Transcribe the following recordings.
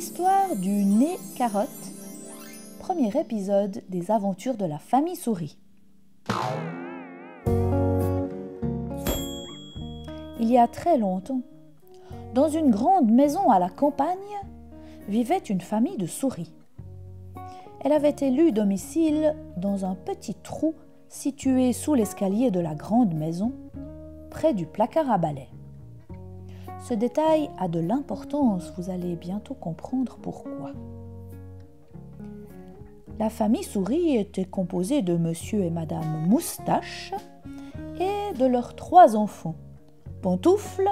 L'histoire du nez carotte, premier épisode des aventures de la famille souris. Il y a très longtemps, dans une grande maison à la campagne, vivait une famille de souris. Elle avait élu domicile dans un petit trou situé sous l'escalier de la grande maison, près du placard à balai. Ce détail a de l'importance, vous allez bientôt comprendre pourquoi. La famille souris était composée de monsieur et madame Moustache et de leurs 3 enfants, Pantoufle,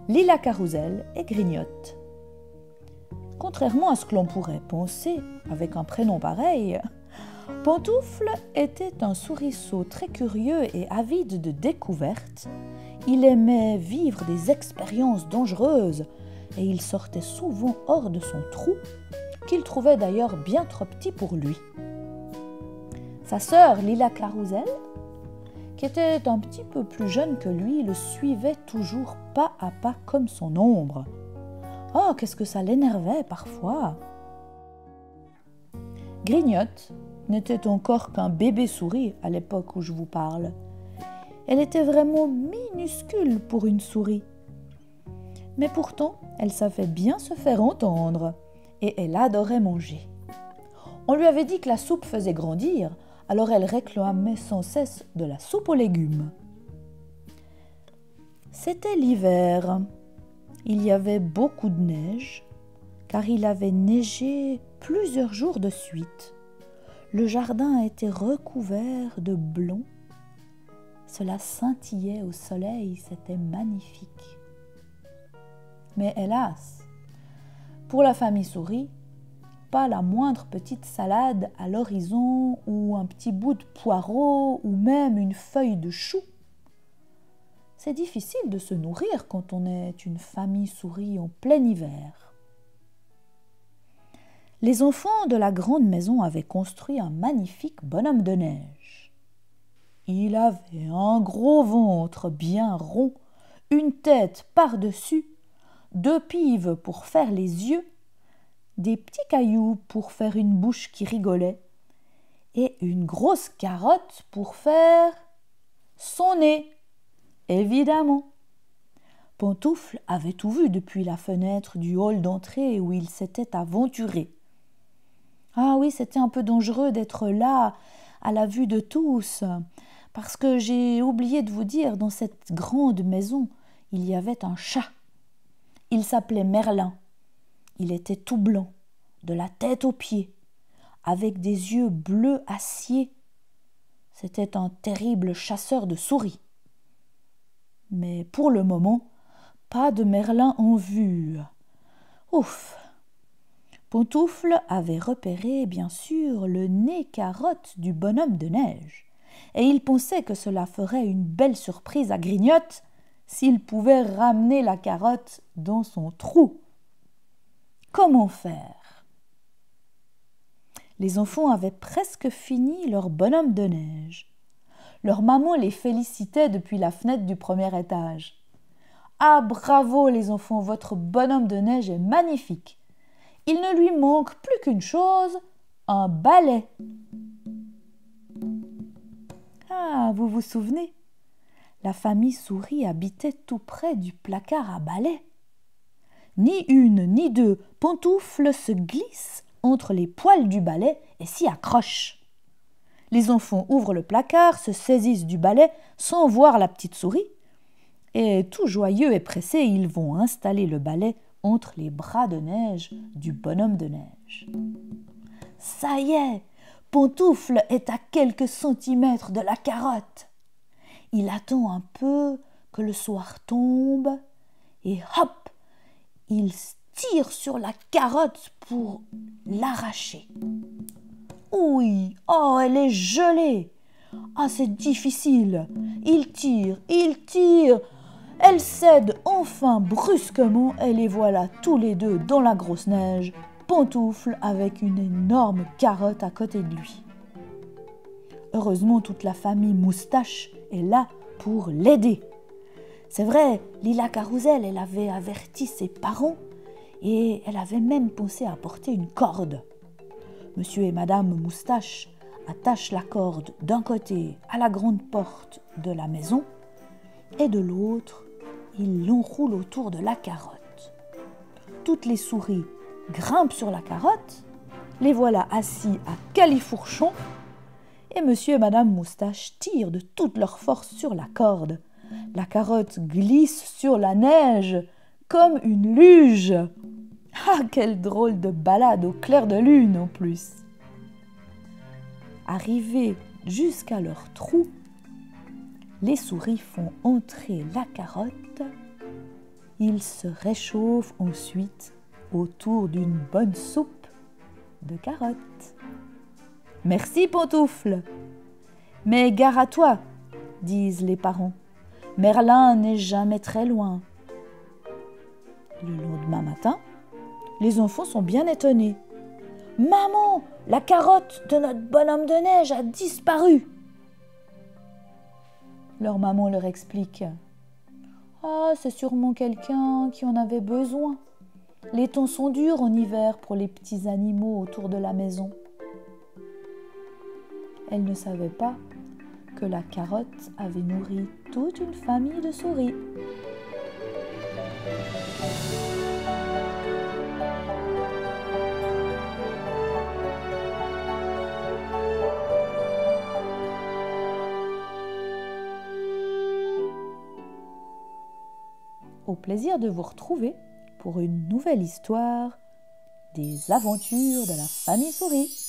Lila Carousel et Grignotte. Contrairement à ce que l'on pourrait penser avec un prénom pareil, Pantoufle était un souriceau très curieux et avide de découvertes. Il aimait vivre des expériences dangereuses et il sortait souvent hors de son trou, qu'il trouvait d'ailleurs bien trop petit pour lui. Sa sœur Lila Carousel, qui était un petit peu plus jeune que lui, le suivait toujours pas à pas comme son ombre. Oh, qu'est-ce que ça l'énervait parfois! Grignotte n'était encore qu'un bébé souris à l'époque où je vous parle. Elle était vraiment minuscule pour une souris. Mais pourtant, elle savait bien se faire entendre et elle adorait manger. On lui avait dit que la soupe faisait grandir, alors elle réclamait sans cesse de la soupe aux légumes. C'était l'hiver. Il y avait beaucoup de neige, car il avait neigé plusieurs jours de suite. Le jardin était recouvert de blanc. Cela scintillait au soleil, c'était magnifique. Mais hélas, pour la famille souris, pas la moindre petite salade à l'horizon ou un petit bout de poireau ou même une feuille de chou. C'est difficile de se nourrir quand on est une famille souris en plein hiver. Les enfants de la grande maison avaient construit un magnifique bonhomme de neige. Il avait un gros ventre bien rond, une tête par-dessus, 2 pives pour faire les yeux, des petits cailloux pour faire une bouche qui rigolait et une grosse carotte pour faire son nez, évidemment. Pantoufle avait tout vu depuis la fenêtre du hall d'entrée où il s'était aventuré. Ah oui, c'était un peu dangereux d'être là, à la vue de tous, parce que j'ai oublié de vous dire, dans cette grande maison, il y avait un chat. Il s'appelait Merlin. Il était tout blanc, de la tête aux pieds, avec des yeux bleus acier. C'était un terrible chasseur de souris. Mais pour le moment, pas de Merlin en vue. Ouf! Pantoufle avait repéré, bien sûr, le nez carotte du bonhomme de neige, et il pensait que cela ferait une belle surprise à Grignotte s'il pouvait ramener la carotte dans son trou. Comment faire? Les enfants avaient presque fini leur bonhomme de neige. Leur maman les félicitait depuis la fenêtre du premier étage. « Ah, bravo les enfants, votre bonhomme de neige est magnifique. Il ne lui manque plus qu'une chose, un balai. » Ah, vous vous souvenez? La famille souris habitait tout près du placard à balai. Ni une, ni deux, Pantoufle se glisse entre les poils du balai et s'y accroche. Les enfants ouvrent le placard, se saisissent du balai sans voir la petite souris, et tout joyeux et pressés, ils vont installer le balai entre les bras de neige du bonhomme de neige. Ça y est, Pantoufle est à quelques centimètres de la carotte. Il attend un peu que le soir tombe et hop, il tire sur la carotte pour l'arracher. Oui, oh, elle est gelée. Ah, c'est difficile. Il tire. Elle cède enfin brusquement et les voilà tous les deux dans la grosse neige, Pantoufle avec une énorme carotte à côté de lui. Heureusement, toute la famille Moustache est là pour l'aider. C'est vrai, Lila Carousel, elle avait averti ses parents et elle avait même pensé à porter une corde. Monsieur et Madame Moustache attachent la corde d'un côté à la grande porte de la maison et de l'autre, ils l'enroulent autour de la carotte. Toutes les souris grimpent sur la carotte, les voilà assis à califourchon et Monsieur et Madame Moustache tirent de toute leur force sur la corde. La carotte glisse sur la neige comme une luge. Ah, quelle drôle de balade au clair de lune en plus! Arrivés jusqu'à leur trou, les souris font entrer la carotte. Ils se réchauffent ensuite autour d'une bonne soupe de carottes. Merci, Pantoufle. Mais gare à toi, disent les parents. Merlin n'est jamais très loin. Le lendemain matin, les enfants sont bien étonnés. Maman, la carotte de notre bonhomme de neige a disparu. Leur maman leur explique. Ah, c'est sûrement quelqu'un qui en avait besoin. Les temps sont durs en hiver pour les petits animaux autour de la maison. Elle ne savait pas que la carotte avait nourri toute une famille de souris. Au plaisir de vous retrouver pour une nouvelle histoire des aventures de la famille souris.